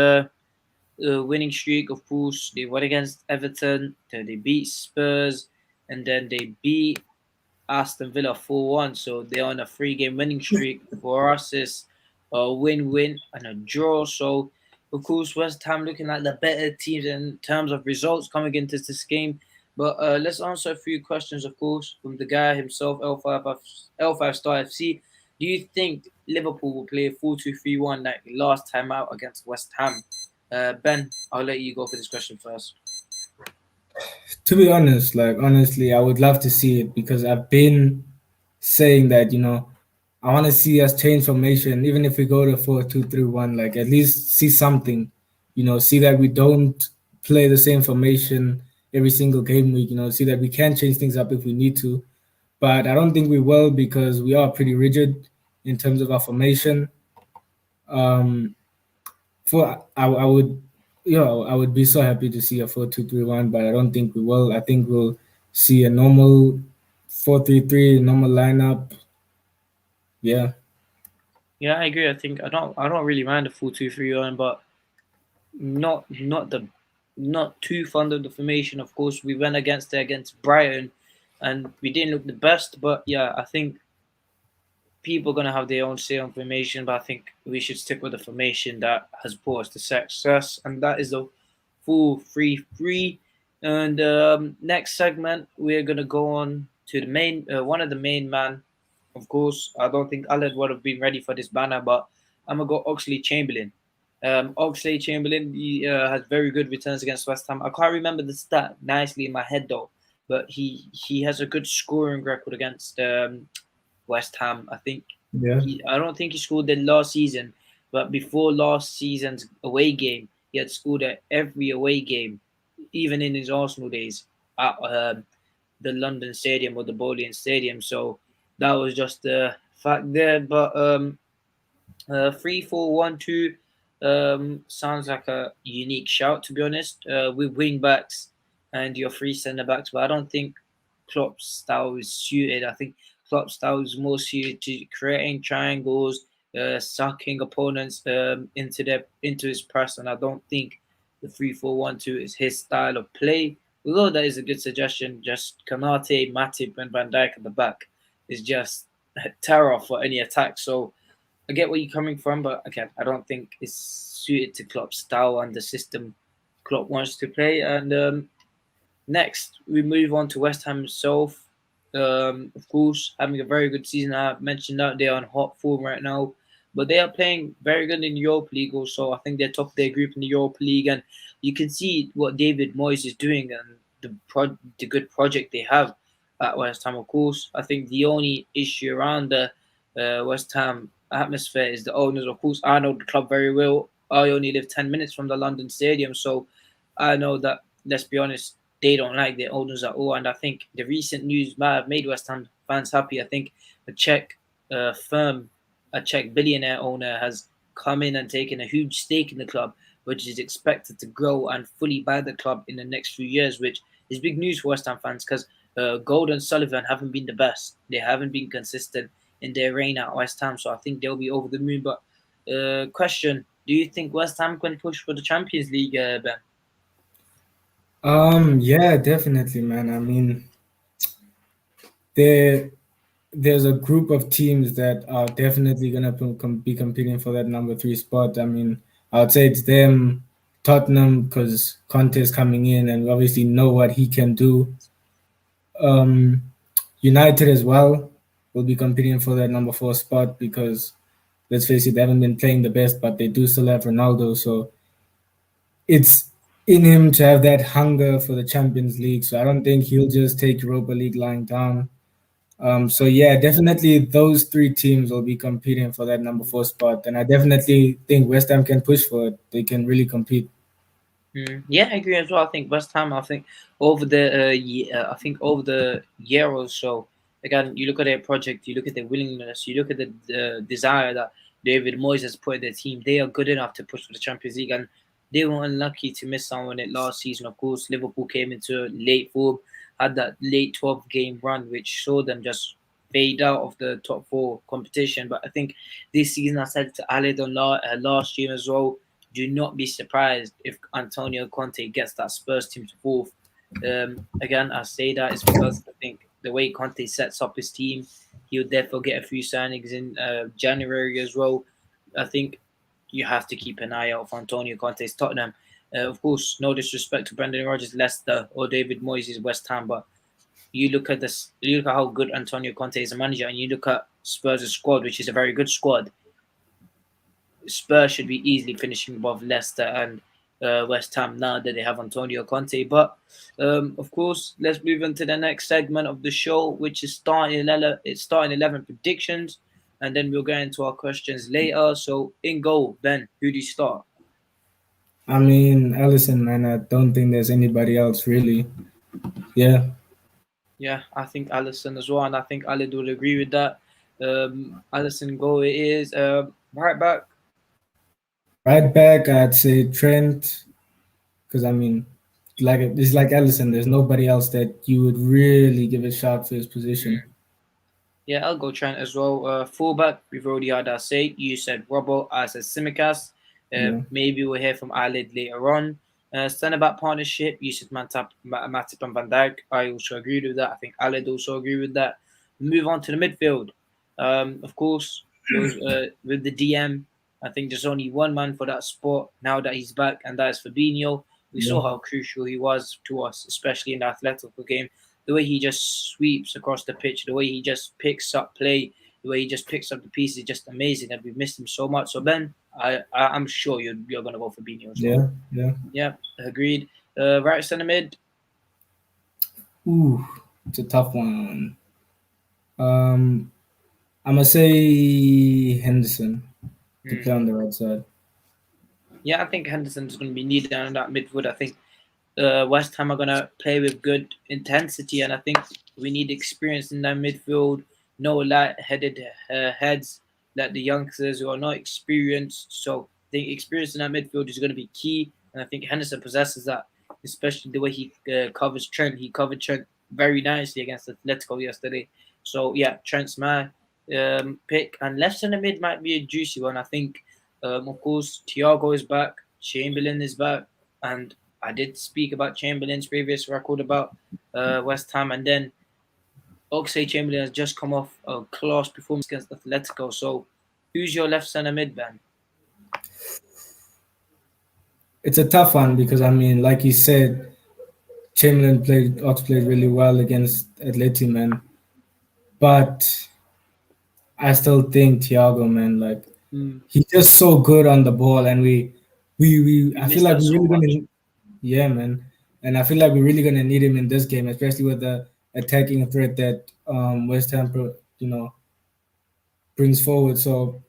winning streak. Of course, they won against Everton. Then they beat Spurs, and then they beat Aston Villa 4-1. So they're on a three-game winning streak. For us, it's a win-win and a draw. So, of course, West Ham looking like the better teams in terms of results coming into this game. But let's answer a few questions, of course, from the guy himself, L5 Star FC. Do you think Liverpool will play 4-2-3-1 like last time out against West Ham? Ben, I'll let you go for this question first. To be honest, like honestly, I would love to see it because I've been saying that, I want to see us change formation, even if we go to 4-2-3-1, like at least see something, see that we don't play the same formation every single game week, see that we can change things up if we need to. But I don't think we will because we are pretty rigid in terms of our formation. Um, I would, I would be so happy to see a 4-2-3-1, but I don't think we will. I think we'll see a normal 4-3-3, normal lineup. Yeah. Yeah, I agree. I think I don't really mind the 4-2-3-1, but not too fond of the formation. Of course, we went against Brighton, and we didn't look the best. But yeah, I think people are gonna have their own say on formation. But I think we should stick with the formation that has brought us to success, and that is the 4-3-3. And next segment, we're gonna go on to the main one of the main man. Of course, I don't think Aled would have been ready for this banner, but I'm gonna go Oxlade-Chamberlain. Oxlade-Chamberlain has very good returns against West Ham. I can't remember the stat nicely in my head though, but he has a good scoring record against West Ham. Yeah. I don't think he scored the last season, but before last season's away game, he had scored at every away game, even in his Arsenal days at the London Stadium or the Bolian Stadium. So that was just the fact there. But 3-4-1-2 sounds like a unique shout, to be honest, with wing backs and your three centre backs. But I don't think Klopp's style is suited. I think Klopp's style is more suited to creating triangles, sucking opponents into his press, and I don't think the 3-4-1-2 is his style of play. Although that is a good suggestion, just Kanate, Matip, and Van Dijk at the back is just terror for any attack. So I get where you're coming from, but again, I don't think it's suited to Klopp's style and the system Klopp wants to play. And next, we move on to West Ham itself. Of course, having a very good season. I mentioned that they are on hot form right now, but they are playing very good in the Europa League also. I think they're top of their group in the Europa League, and you can see what David Moyes is doing and the good project they have at West Ham. Of course, I think the only issue around the West Ham atmosphere is the owners. Of course, I know the club very well. I only live 10 minutes from the London Stadium, so I know that, let's be honest, they don't like their owners at all. And I think the recent news might have made West Ham fans happy. I think a Czech firm, a Czech billionaire owner, has come in and taken a huge stake in the club, which is expected to grow and fully buy the club in the next few years, which is big news for West Ham fans because Gold and Sullivan haven't been the best. They haven't been consistent in their reign at West Ham, so I think they'll be over the moon. But question: do you think West Ham can push for the Champions League, Ben? Yeah, definitely, man. I mean, there's a group of teams that are definitely gonna be competing for that number 3 spot. I mean, I would say it's them, Tottenham, because Conte's coming in, and we obviously know what he can do. United as well will be competing for that number 4 spot because let's face it, they haven't been playing the best, but they do still have Ronaldo, so it's in him to have that hunger for the Champions League. So I don't think he'll just take Europa League lying down. So yeah, definitely those 3 teams will be competing for that number 4 spot, and I definitely think West Ham can push for it. They can really compete. Yeah, I agree as well. I think West Ham. I think over the year or so, again, you look at their project, you look at their willingness, you look at the desire that David Moyes has put in their team. They are good enough to push for the Champions League, and they were unlucky to miss out on it last season. Of course, Liverpool came into late form, had that late 12 game run, which saw them just fade out of the top four competition. But I think this season, I said to Alid on last year as well, do not be surprised if Antonio Conte gets that Spurs team to fourth. Again, I say that is because I think the way Conte sets up his team, he'll therefore get a few signings in January as well. I think you have to keep an eye out for Antonio Conte's Tottenham. Of course, no disrespect to Brendan Rodgers, Leicester, or David Moyes' West Ham, but you look at this, you look at how good Antonio Conte is a manager, and you look at Spurs' squad, which is a very good squad. Spurs should be easily finishing above Leicester and West Ham now that they have Antonio Conte. But of course, let's move on to the next segment of the show, which is starting 11 predictions, and then we'll get into our questions later. So in goal, Ben, who do you start? I mean, Allison, man, I don't think there's anybody else really. Yeah. Yeah, I think Allison as well, and I think Ali would agree with that. Allison goal it is. Right back. Right back, I'd say Trent, because I mean, like it's like Allison. There's nobody else that you would really give a shot for his position. Yeah, I'll go Trent as well. Fullback, we've already had our say. You said Robbo, I said Simicast. Yeah. Maybe we'll hear from Alid later on. Centre back partnership, you said Matip and Van Dijk. I also agreed with that. I think Alid also agreed with that. Move on to the midfield. Of course, with the DM, I think there's only one man for that spot now that he's back, and that is Fabinho. We saw how crucial he was to us, especially in the Athletico game. The way he just sweeps across the pitch, the way he just picks up play, the way he just picks up the pieces, just amazing. And we've missed him so much. So Ben, I'm sure you're gonna go for Fabinho as well. Yeah, agreed. Right centre mid. Ooh, it's a tough one. I'm gonna say Henderson to play on the right side. Yeah, I think Henderson's going to be needed on that midfield. I think West Ham are going to play with good intensity, and I think we need experience in that midfield. No light-headed heads like the youngsters who are not experienced. So I think experience in that midfield is going to be key, and I think Henderson possesses that, especially the way he covers Trent. He covered Trent very nicely against Athletico yesterday. So yeah, Trent's my pick, and left centre mid might be a juicy one. I think. Of course, Thiago is back, Chamberlain is back, and I did speak about Chamberlain's previous record about West Ham, and then Oxlade-Chamberlain has just come off a class performance against Athletico. So, who's your left centre mid, Ben? It's a tough one because I mean, like you said, Chamberlain played really well against Atleti, man. But I still think Thiago, man, like he's just so good on the ball, and we I feel like we're really gonna, yeah, man, and I feel like we're really gonna need him in this game, especially with the attacking threat that West Ham, brings forward. So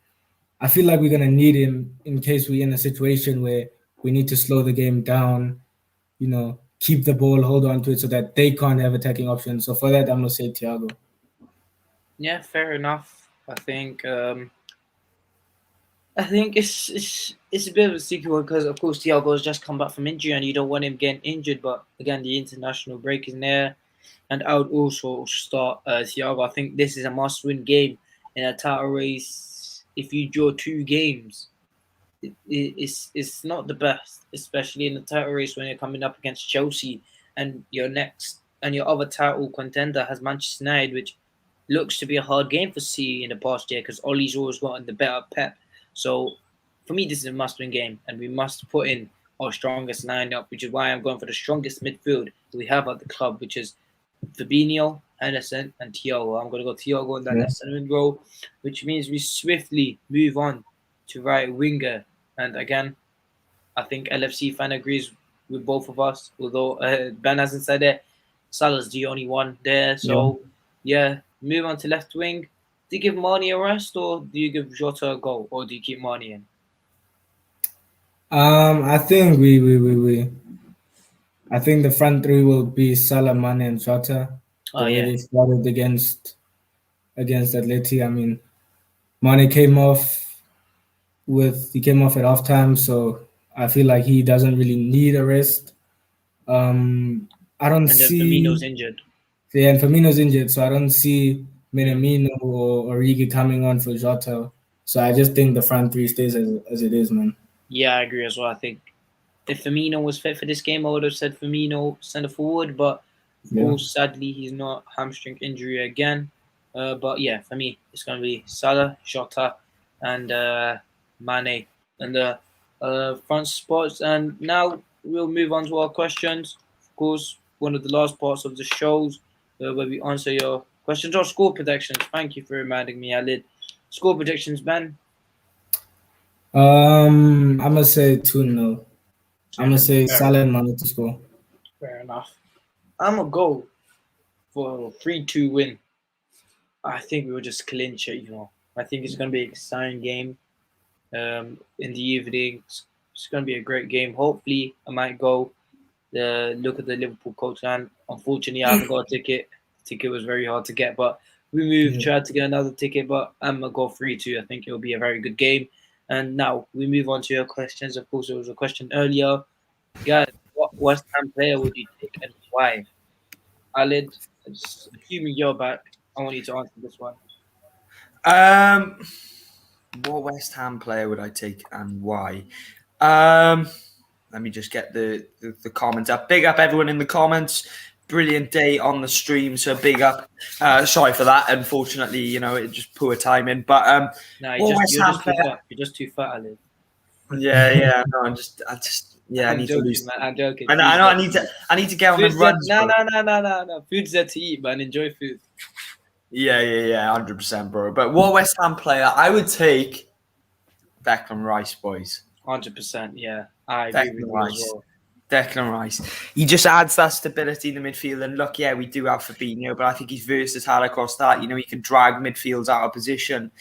I feel like we're gonna need him in case we're in a situation where we need to slow the game down, keep the ball, hold on to it, so that they can't have attacking options. So for that, I'm gonna say Thiago. Yeah, fair enough. I think it's a bit of a sticky one because of course Thiago has just come back from injury and you don't want him getting injured. But again, the international break is there, and I would also start Thiago. I think this is a must-win game in a title race. If you draw two games, it's not the best, especially in the title race when you're coming up against Chelsea and your other title contender has Manchester United, which looks to be a hard game for City in the past year because Ollie's always gotten the better Pep. So for me, this is a must-win game, and we must put in our strongest lineup, which is why I'm going for the strongest midfield we have at the club, which is Fabinho, Henderson, and Thiago. I'm going to go Thiago in that left centre mid role, which means we swiftly move on to right winger. And again, I think LFC fan agrees with both of us, although Ben hasn't said it. Salah's the only one there. So, yeah, move on to left wing. Do you give Marnie a rest, or do you give Jota a go, or do you keep Marnie in? I think I think the front three will be Salah, Mane, and Jota. The way they started against Atleti. I mean, Mane came off at halftime, so I feel like he doesn't really need a rest. I don't And then see. Firmino's injured. Yeah, and Firmino's injured, so I don't see Minamino or Origi coming on for Jota. So I just think the front three stays as it is, man. Yeah, I agree as well. I think if Firmino was fit for this game, I would have said Firmino centre forward, but of Yeah. course, sadly, he's not. Hamstring injury again. But yeah, for me, it's going to be Salah, Jota, and Mane and the front spots. And now we'll move on to our questions. Of course, one of the last parts of the shows where we answer your questions or score predictions. Thank you for reminding me, Alid. Score predictions, Ben. I'm gonna say 2-0. I'm gonna say Fair, Salah and Mane to score. fair enough. I'm going to go for a 3-2 win. I think we will just clinch it, I think it's going to be an exciting game in the evening. It's going to be a great game. Hopefully, I might go look at the Liverpool coach. And unfortunately, I haven't got a ticket. The ticket was very hard to get, but tried to get another ticket, but I'm going to go 3-2. I think it will be a very good game. And now we move on to your questions. Of course, there was a question earlier. Guys, what West Ham player would you take and why? Alid, assuming you're back, I want you to answer this one. What West Ham player would I take and why? Let me just get the comments up. Big up everyone in the comments. Brilliant day on the stream, so big up. Sorry for that. Unfortunately, it just poor timing. But You're just too fat, Ali. Yeah. No, I just I need joking, to lose. Man, I'm joking. I know. I need to get on the run. No. Food's there to eat, man. Enjoy food. Yeah, 100%, bro. But what West Ham player I would take? Declan Rice, boys. 100%, yeah. I agree with you as well. Declan Rice. He just adds that stability in the midfield. And look, yeah, we do have Fabinho, but I think he's versatile across that. He can drag midfields out of position.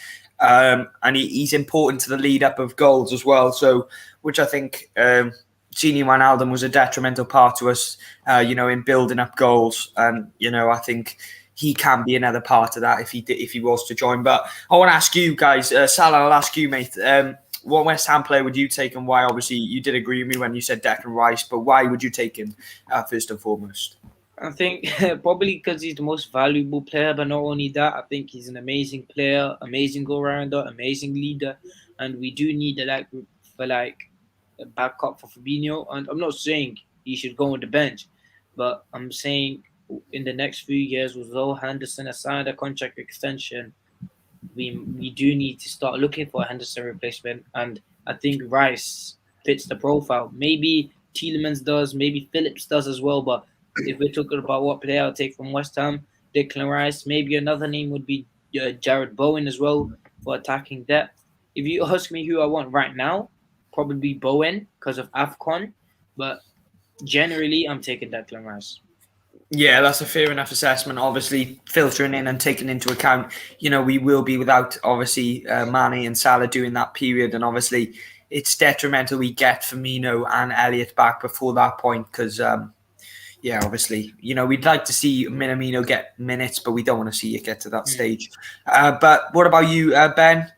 And he's important to the lead up of goals as well. So, which I think Gini Wijnaldum was a detrimental part to us, in building up goals. And, I think he can be another part of that if he was to join. But I want to ask you guys, Salah, I'll ask you, mate. What West Ham player would you take and why? Obviously, you did agree with me when you said Declan Rice, but why would you take him first and foremost? I think probably because he's the most valuable player, but not only that, I think he's an amazing player, amazing go-rounder, amazing leader, and we do need that group for a backup for Fabinho. And I'm not saying he should go on the bench, but I'm saying in the next few years, with Zoe Henderson signed a contract extension, we do need to start looking for a Henderson replacement, and I think Rice fits the profile. Maybe Tielemans does, maybe Phillips does as well, but if we're talking about what player I'll take from West Ham, Declan Rice, maybe another name would be Jared Bowen as well for attacking depth. If you ask me who I want right now, probably Bowen because of AFCON, but generally I'm taking Declan Rice. Yeah, that's a fair enough assessment. Obviously, filtering in and taking into account, we will be without, obviously, Mane and Salah during that period. And obviously, it's detrimental we get Firmino and Elliott back before that point because, obviously, we'd like to see Minamino get minutes, but we don't want to see it get to that stage. But what about you, Ben?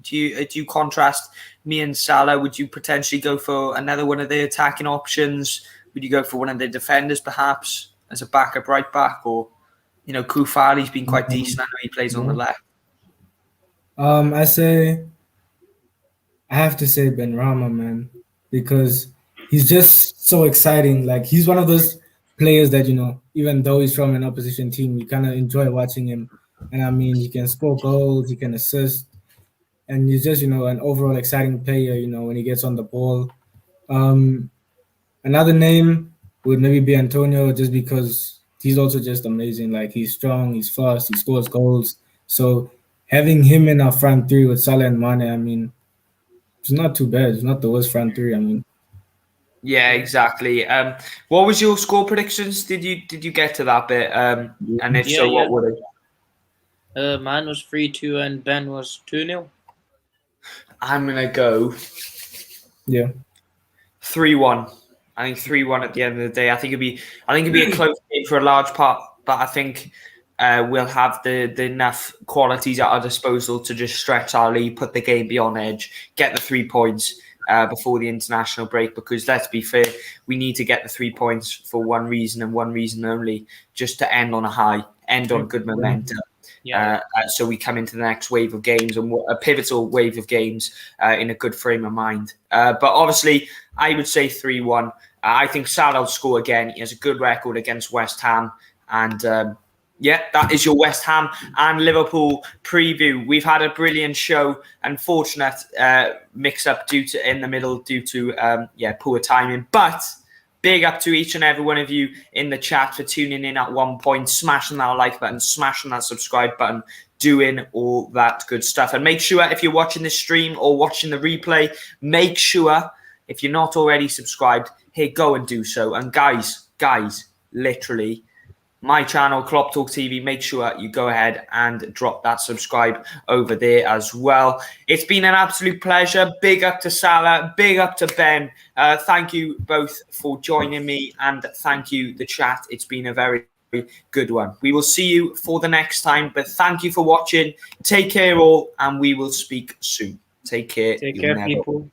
Do you contrast me and Salah? Would you potentially go for another one of the attacking options? Would you go for one of the defenders, perhaps? As a backup right back, or Koulibaly's been quite decent. I know he plays on the left. I have to say Benrahma, man, because he's just so exciting. Like he's one of those players that even though he's from an opposition team, you kind of enjoy watching him. And I mean, he can score goals, he can assist, and he's just an overall exciting player. When he gets on the ball. Another name would maybe be Antonio, just because he's also just amazing. Like he's strong, he's fast, he scores goals. So having him in our front three with Salah and Mane, I mean, it's not too bad. It's not the worst front three. I mean, yeah, exactly. What was your score predictions? Did you get to that bit? And if so, what would it? Mine was 3-2 and Ben was 2-0. I'm gonna go 3-1. I think 3-1 at the end of the day. I think it'd be a close game for a large part, but I think we'll have the enough qualities at our disposal to just stretch our lead, put the game beyond edge, get the 3 points, before the international break, because let's be fair, we need to get the 3 points for one reason and one reason only, just to end on a high, end on good momentum. So we come into the next wave of games, and a pivotal wave of games, in a good frame of mind. But obviously, I would say 3-1. I think Salah will score again. He has a good record against West Ham. And that is your West Ham and Liverpool preview. We've had a brilliant show. Unfortunate mix-up due to poor timing. But big up to each and every one of you in the chat for tuning in at one point, smashing that like button, smashing that subscribe button, doing all that good stuff. And make sure, if you're watching this stream or watching the replay, make sure, if you're not already subscribed, hey, go and do so. And guys, literally, my channel, Klopp Talk TV, make sure you go ahead and drop that subscribe over there as well. It's been an absolute pleasure. Big up to Salah, big up to Ben. Thank you both for joining me, and thank you, the chat. It's been a very good one. We will see you for the next time, but thank you for watching. Take care all, and we will speak soon. Take care. Take care, people.